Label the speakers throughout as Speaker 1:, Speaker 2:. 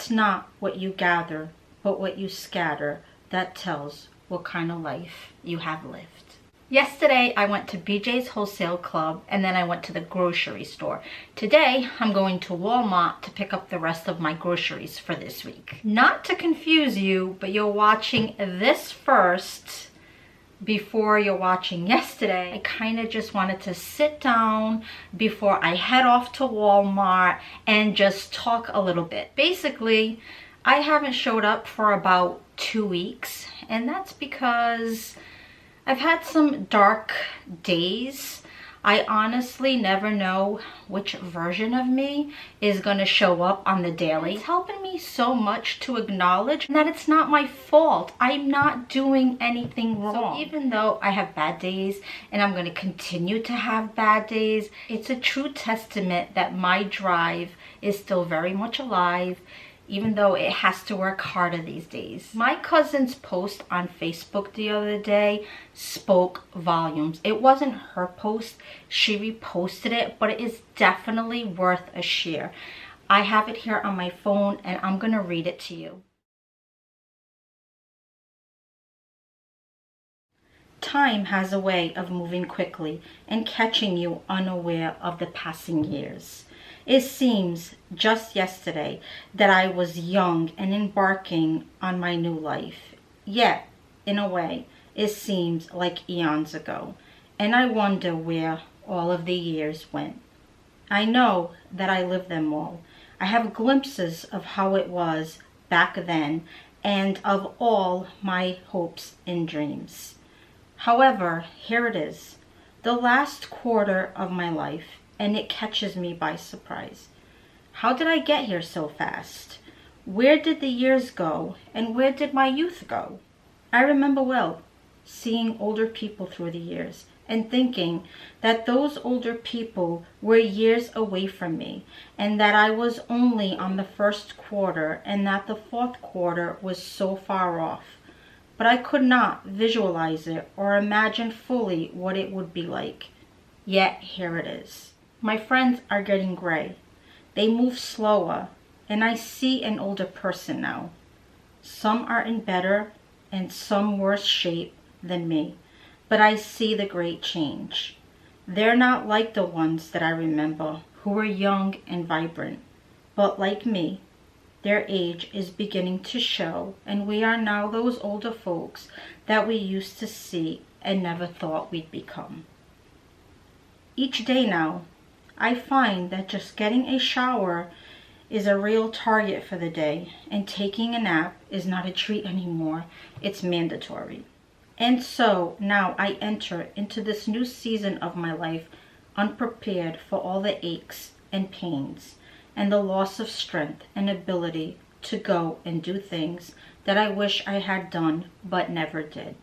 Speaker 1: It's not what you gather, but what you scatter that tells what kind of life you have lived. Yesterday, I went to BJ's Wholesale Club and then I went to the grocery store. Today, I'm going to Walmart to pick up the rest of my groceries for this week. Not to confuse you, but you're watching this first before you're watching yesterday. I kind of just wanted to sit down before I head off to Walmart and just talk a little bit. Basically, I haven't showed up for about 2 weeks, and that's because I've had some dark days. I honestly never know which version of me is going to show up on the daily. It's helping me so much to acknowledge that it's not my fault. I'm not doing anything wrong. So even though I have bad days and I'm going to continue to have bad days, it's a true testament that my drive is still very much alive, even though it has to work harder these days. My cousin's post on Facebook the other day spoke volumes. It wasn't her post, she reposted it, but it is definitely worth a share. I have it here on my phone and I'm gonna read it to you. Time has a way of moving quickly and catching you unaware of the passing years. It seems just yesterday that I was young and embarking on my new life. Yet, in a way, it seems like eons ago, and I wonder where all of the years went. I know that I lived them all. I have glimpses of how it was back then and of all my hopes and dreams. However, here it is, the last quarter of my life, and it catches me by surprise. How did I get here so fast? Where did the years go, and where did my youth go? I remember well seeing older people through the years and thinking that those older people were years away from me and that I was only on the first quarter and that the fourth quarter was so far off. But I could not visualize it or imagine fully what it would be like. Yet here it is. My friends are getting gray. They move slower, and I see an older person now. Some are in better and some worse shape than me, but I see the great change. They're not like the ones that I remember who were young and vibrant, but like me, their age is beginning to show, and we are now those older folks that we used to see and never thought we'd become. Each day now, I find that just getting a shower is a real target for the day, and taking a nap is not a treat anymore, it's mandatory. And so now I enter into this new season of my life unprepared for all the aches and pains and the loss of strength and ability to go and do things that I wish I had done but never did.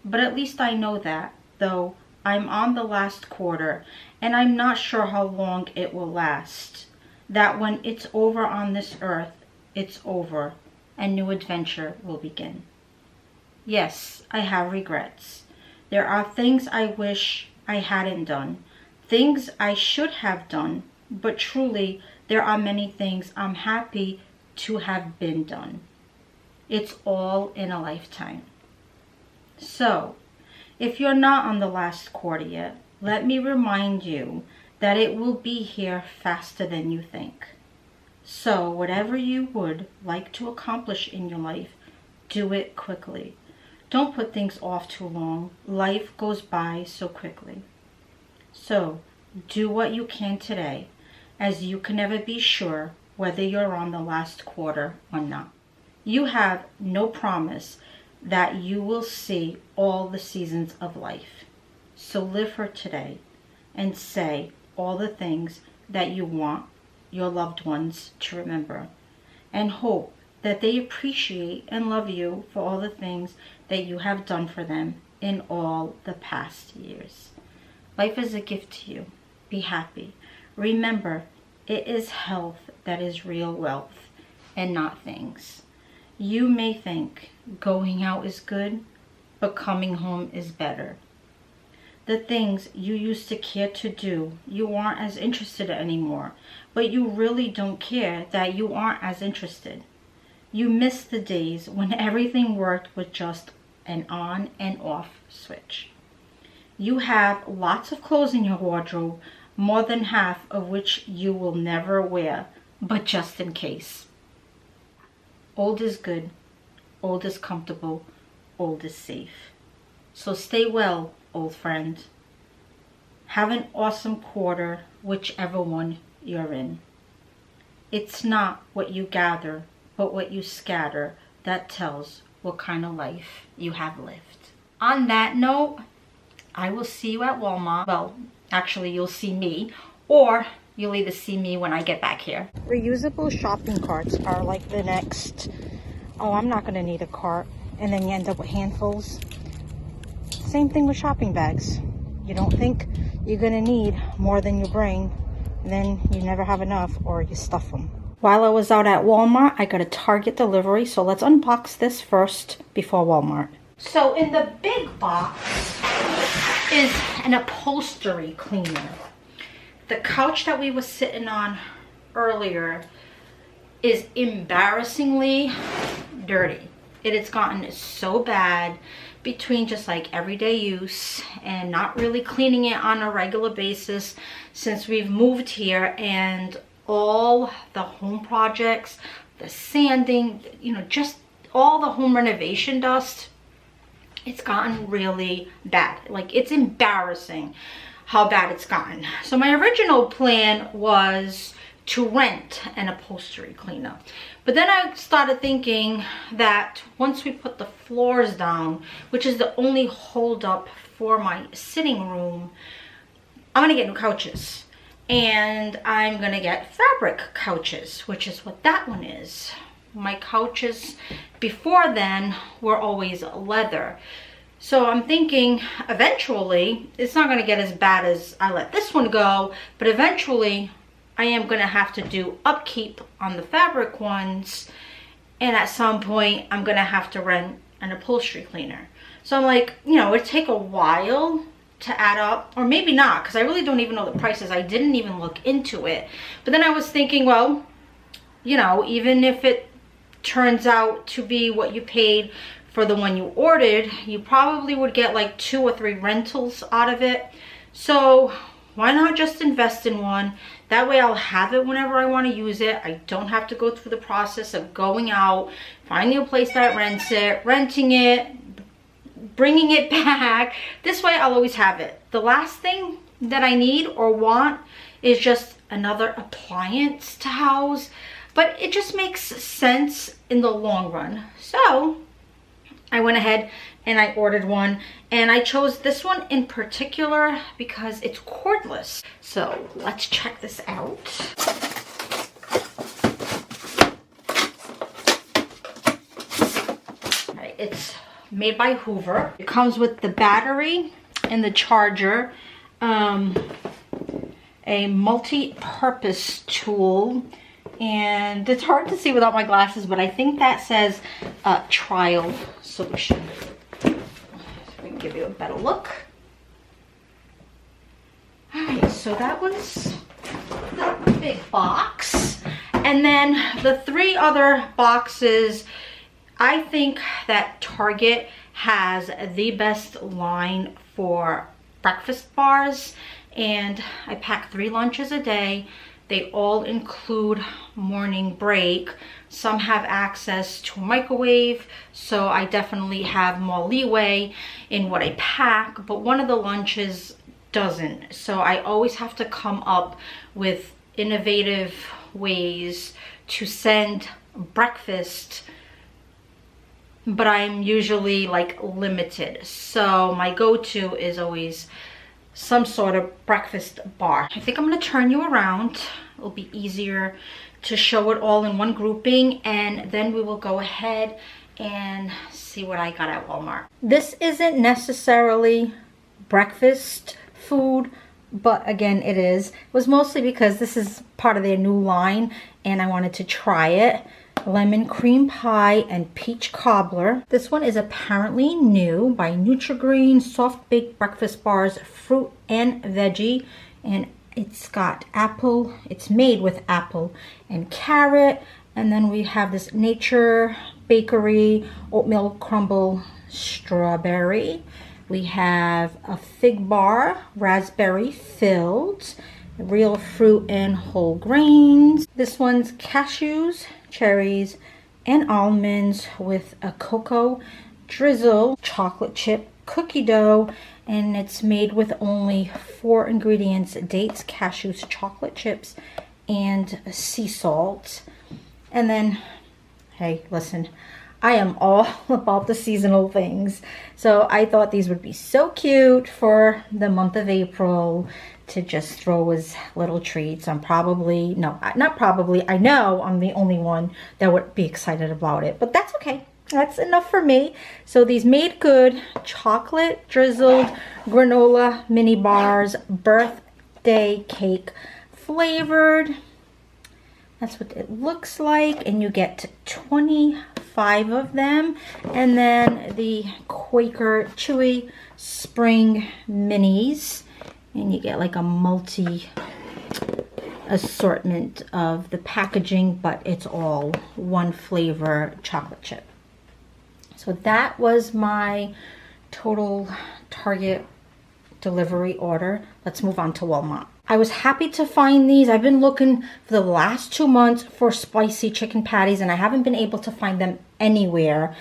Speaker 1: But at least I know that, though I'm on the last quarter and I'm not sure how long it will last, that when it's over on this earth, it's over and new adventure will begin. Yes, I have regrets. There are things I wish I hadn't done, things I should have done, but truly there are many things I'm happy to have been done. It's all in a lifetime. So, if you're not on the last quarter yet, let me remind you that it will be here faster than you think. So, whatever you would like to accomplish in your life, do it quickly. Don't put things off too long. Life goes by so quickly. So, do what you can today, as you can never be sure whether you're on the last quarter or not. You have no promise that you will see all the seasons of life. So live for today and say all the things that you want your loved ones to remember, and hope that they appreciate and love you for all the things that you have done for them in all the past years. Life is a gift to you. Be happy. Remember, it is health that is real wealth and not things. You may think going out is good, but coming home is better. The things you used to care to do, you aren't as interested anymore, but you really don't care that you aren't as interested. You miss the days when everything worked with just an on and off switch. You have lots of clothes in your wardrobe, more than half of which you will never wear, but just in case. Old is good, old is comfortable, old is safe. So stay well, old friend. Have an awesome quarter, whichever one you're in. It's not what you gather, but what you scatter that tells what kind of life you have lived. On that note, I will see you at Walmart. Well, actually, you'll see me, or you'll either see me when I get back here. Reusable shopping carts are like the next, oh, I'm not gonna need a cart, and then you end up with handfuls. Same thing with shopping bags. You don't think you're gonna need more than you bring, and then you never have enough, or you stuff them. While I was out at Walmart, I got a Target delivery, so let's unbox this first before Walmart. So in the big box is an upholstery cleaner. The couch that we were sitting on earlier is embarrassingly dirty. It has gotten so bad between just like everyday use and not really cleaning it on a regular basis since we've moved here, and all the home projects, the sanding, you know, just all the home renovation dust. It's gotten really bad. Like, it's embarrassing how bad it's gotten. So my original plan was to rent an upholstery cleaner. But then I started thinking that once we put the floors down, which is the only holdup for my sitting room, I'm gonna get new couches. And I'm gonna get fabric couches, which is what that one is. My couches before then were always leather. So I'm thinking eventually, it's not gonna get as bad as I let this one go, but eventually I am gonna have to do upkeep on the fabric ones. And at some point I'm gonna have to rent an upholstery cleaner. So I'm like, you know, it'd take a while to add up, or maybe not, because I really don't even know the prices. I didn't even look into it. But then I was thinking, well, you know, even if it turns out to be what you paid for the one you ordered, you probably would get like 2 or 3 rentals out of it. So why not just invest in one? That way I'll have it whenever I want to use it. I don't have to go through the process of going out, finding a place that rents it, renting it, bringing it back. This way I'll always have it. The last thing that I need or want is just another appliance to house, but it just makes sense in the long run. So I went ahead and I ordered one, and I chose this one in particular because it's cordless. So let's check this out. All right, it's made by Hoover. It comes with the battery and the charger, a multi-purpose tool, and it's hard to see without my glasses, but I think that says trial solution. So we can give you a better look. All right, so that was the big box. And then the 3 other boxes, I think that Target has the best line for breakfast bars, and I pack 3 lunches a day. They all include morning break. Some have access to a microwave, so I definitely have more leeway in what I pack, but one of the lunches doesn't. So I always have to come up with innovative ways to send breakfast, but I'm usually like limited. So my go-to is always some sort of breakfast bar. I think I'm gonna turn you around. It'll be easier to show it all in one grouping, and then we will go ahead and see what I got at Walmart. This isn't necessarily breakfast food, but again, it is. It was mostly because this is part of their new line and I wanted to try it. Lemon cream pie and peach cobbler. This one is apparently new by Nutri-Green soft baked breakfast bars, fruit and veggie, and it's got apple. It's made with apple and carrot And then we have this Nature Bakery oatmeal crumble strawberry. We have a fig bar, raspberry filled, real fruit and whole grains. This one's cashews, cherries, and almonds with a cocoa drizzle, chocolate chip cookie dough, and it's made with only 4 ingredients: dates, cashews, chocolate chips, and sea salt. And then, hey, listen, I am all about the seasonal things. So I thought these would be so cute for the month of April to just throw as little treats. I'm probably, no, not probably, I know I'm the only one that would be excited about it, but that's okay. That's enough for me. So these Made Good chocolate drizzled granola mini bars, birthday cake flavored. That's what it looks like, and you get 25 of them. And then the Quaker Chewy Spring Minis, and you get like a multi assortment of the packaging, but it's all one flavor chocolate chip. So that was my total Target delivery order. Let's move on to Walmart. I was happy to find these. I've been looking for the last 2 months for spicy chicken patties, and I haven't been able to find them anywhere,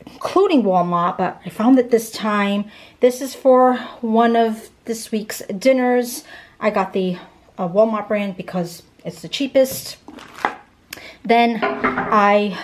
Speaker 1: including Walmart, but I found it this time. This is for one of this week's dinners. I got the Walmart brand because it's the cheapest. Then I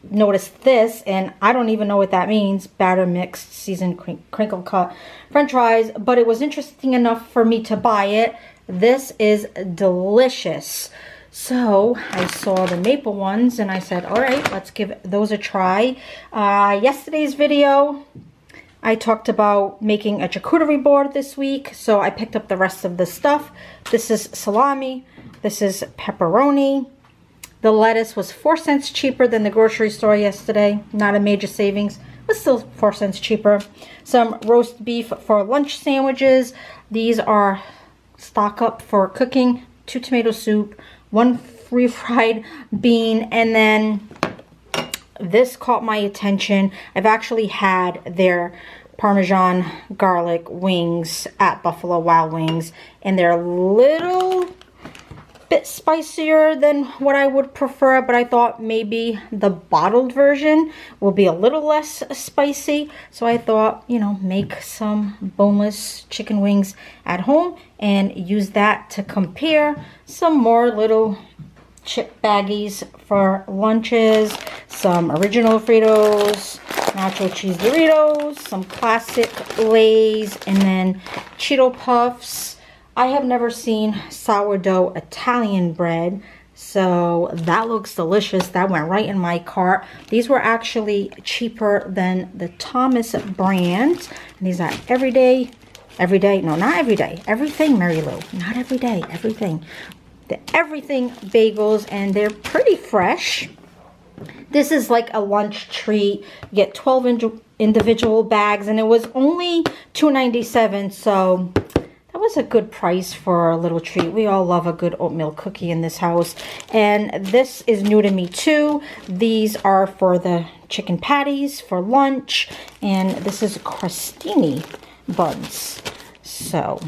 Speaker 1: noticed this, and I don't even know what that means: batter mixed seasoned crinkle cut french fries, but it was interesting enough for me to buy it. This is delicious. So I saw the maple ones and I said, all right, let's give those a try. Yesterday's video I talked about making a charcuterie board this week, so I picked up the rest of the stuff. This is salami, this is pepperoni. The lettuce was 4 cents cheaper than the grocery store yesterday. Not a major savings, but still 4 cents cheaper. Some roast beef for lunch sandwiches. These are stock up for cooking. 2 tomato soup, 1 refried bean, and then this caught my attention. I've actually had their Parmesan garlic wings at Buffalo Wild Wings, and they're a little bit spicier than what I would prefer, but I thought maybe the bottled version will be a little less spicy. So I thought, you know, make some boneless chicken wings at home and use that to compare. Some more little chip baggies for lunches, some original Fritos, nacho cheese Doritos, some classic Lay's, and then Cheeto Puffs. I have never seen sourdough Italian bread, so that looks delicious. That went right in my cart. These were actually cheaper than the Thomas brand. And these are everyday, no, not every day, everything, Mary Lou, not every day, everything. The everything bagels, and they're pretty fresh. This is like a lunch treat. You get 12 individual bags, and it was only $2.97, so that was a good price for a little treat. We all love a good oatmeal cookie in this house. And this is new to me too. These are for the chicken patties for lunch, and this is crostini buns. So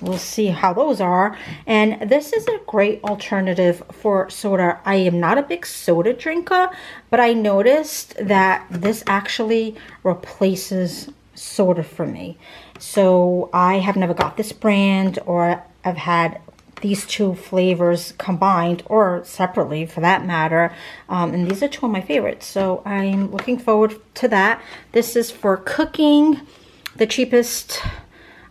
Speaker 1: we'll see how those are. And this is a great alternative for soda. I am not a big soda drinker, but I noticed that this actually replaces soda for me. So I have never got this brand, or I've had these 2 flavors combined or separately for that matter. And these are 2 of my favorites. So I'm looking forward to that. This is for cooking. The cheapest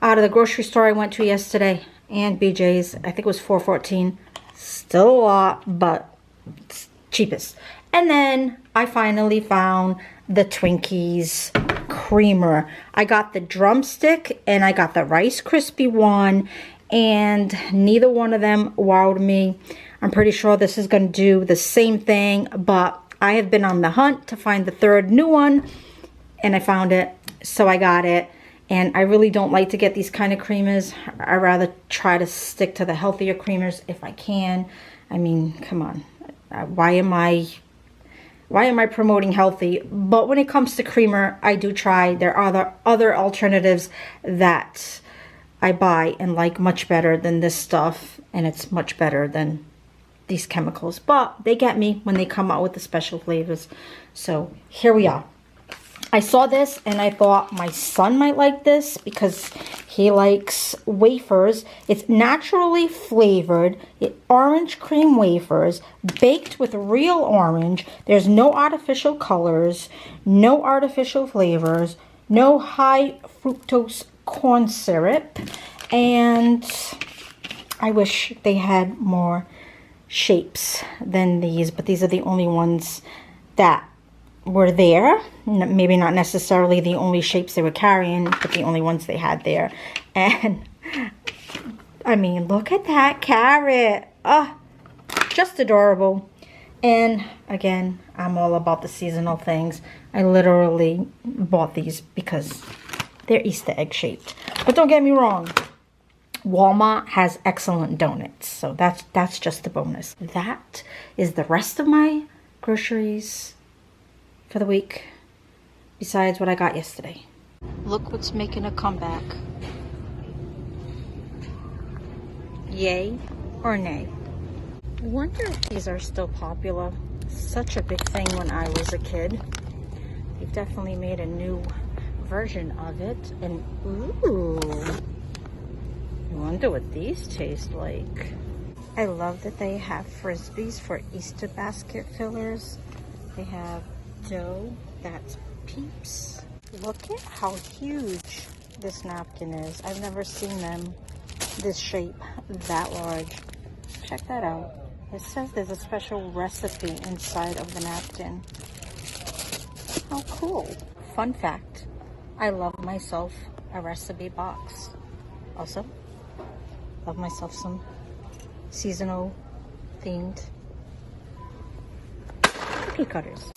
Speaker 1: out of the grocery store I went to yesterday, and BJ's, I think it was $4.14. Still a lot, but it's cheapest. And then I finally found the Twinkies creamer. I got the drumstick and I got the Rice Krispie one, and neither one of them wowed me. I'm pretty sure this is going to do the same thing, but I have been on the hunt to find the 3rd new one, and I found it, so I got it. And I really don't like to get these kind of creamers. I rather try to stick to the healthier creamers if I can. I mean, come on. Why am I promoting healthy? But when it comes to creamer, I do try. There are other alternatives that I buy and like much better than this stuff, and it's much better than these chemicals. But they get me when they come out with the special flavors. So here we are. I saw this and I thought my son might like this because he likes wafers. It's naturally flavored, orange cream wafers, baked with real orange. There's no artificial colors, no artificial flavors, no high fructose corn syrup. And I wish they had more shapes than these, but these are the only ones that were there. Maybe not necessarily the only shapes they were carrying, but the only ones they had there. And I mean, look at that carrot. Oh, just adorable. And again, I'm all about the seasonal things. I literally bought these because they're Easter egg shaped. But don't get me wrong, Walmart has excellent donuts, so that's just a bonus. That is the rest of my groceries for the week, besides what I got yesterday. Look what's making a comeback. Yay or nay? I wonder if these are still popular. Such a big thing when I was a kid. They've definitely made a new version of it. And ooh, I wonder what these taste like. I love that they have Frisbees for Easter basket fillers. They have dough that's Peeps. Look at how huge this napkin is. I've never seen them this shape, that large. Check that out. It says there's a special recipe inside of the napkin. How cool. Fun fact, I love myself a recipe box. Also, love myself some seasonal themed cookie cutters.